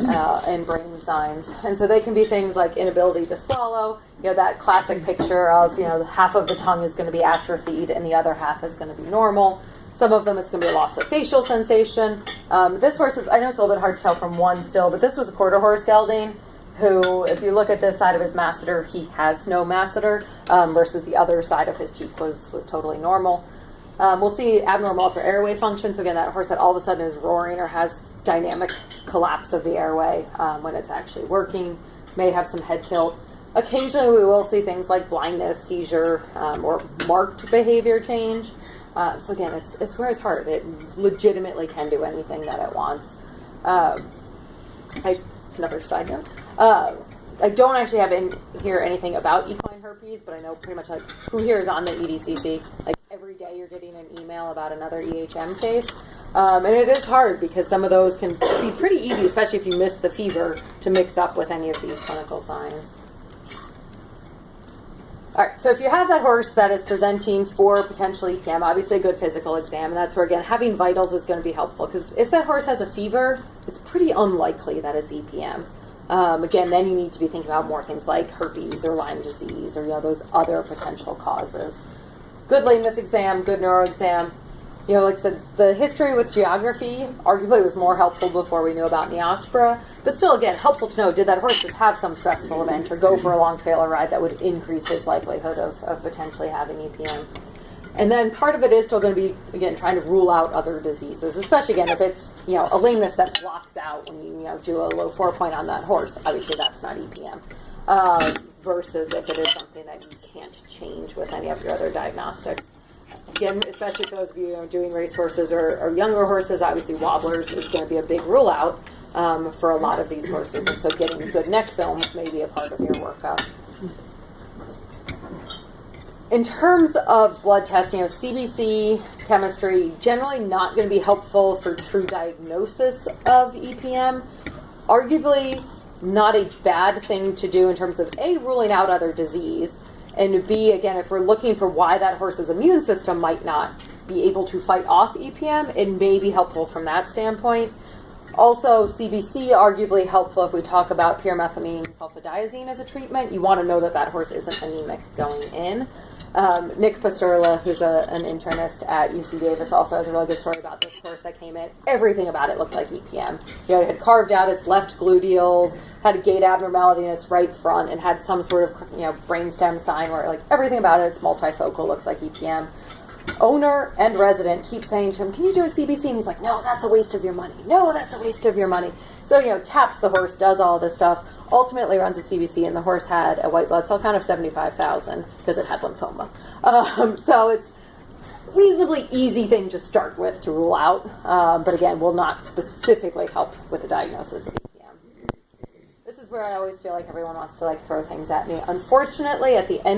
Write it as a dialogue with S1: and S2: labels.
S1: and brain signs. And so they can be things like inability to swallow, that classic picture of, half of the tongue is going to be atrophied and the other half is going to be normal. Some of them it's going to be a loss of facial sensation. This horse is, I know it's a little bit hard to tell from one still, but this was a quarter horse gelding who, if you look at this side of his masseter, he has no masseter, versus the other side of his cheek was totally normal. We'll see abnormal upper airway function. So again, that horse that all of a sudden is roaring or has dynamic collapse of the airway when it's actually working, may have some head tilt. Occasionally we will see things like blindness, seizure, or marked behavior change. So again, it's where it's hard. It legitimately can do anything that it wants. Another side note. I don't actually have in here anything about equine herpes, but I know pretty much like who here is on the EDCC. Like every day you're getting an email about another EHM case. And it is hard because some of those can be pretty easy, especially if you miss the fever, to mix up with any of these clinical signs. All right, so if you have that horse that is presenting for potential EPM, obviously a good physical exam, and that's where, again, having vitals is going to be helpful, because if that horse has a fever, it's pretty unlikely that it's EPM. Again, then you need to be thinking about more things like herpes or Lyme disease or those other potential causes. Good lameness exam, good neuro exam. Like I said, the history with geography arguably was more helpful before we knew about Neospora. But still, again, helpful to know, did that horse just have some stressful event or go for a long trailer ride that would increase his likelihood of potentially having EPM? And then part of it is still going to be, again, trying to rule out other diseases, especially, again, if it's, a lameness that blocks out when you, do a low 4-point on that horse. Obviously, that's not EPM. Versus if it is something that you can't change with any of your other diagnostics. Again, especially for those of you doing race horses or younger horses, obviously wobblers is going to be a big rule out for a lot of these horses. And so getting good neck films may be a part of your workup. In terms of blood testing, CBC, chemistry, generally not going to be helpful for true diagnosis of EPM. Arguably not a bad thing to do in terms of A, ruling out other disease, and B, again, if we're looking for why that horse's immune system might not be able to fight off EPM, it may be helpful from that standpoint. Also, CBC, arguably helpful if we talk about pyrimethamine sulfadiazine as a treatment. You want to know that that horse isn't anemic going in. Nick Pasterla, who's an internist at UC Davis, also has a really good story about this horse that came in. Everything about it looked like EPM. It had carved out its left gluteals, had a gait abnormality in its right front, and had some sort of brainstem sign where everything about it's multifocal, looks like EPM. Owner and resident keep saying to him, "Can you do a CBC?" And he's like, "No, that's a waste of your money. No, that's a waste of your money." So, taps the horse, does all this stuff, ultimately runs a CBC, and the horse had a white blood cell count of 75,000 because it had lymphoma. So it's reasonably easy thing to start with to rule out, but again, will not specifically help with the diagnosis of EPM. This is where I always feel like everyone wants to throw things at me. Unfortunately, at the end of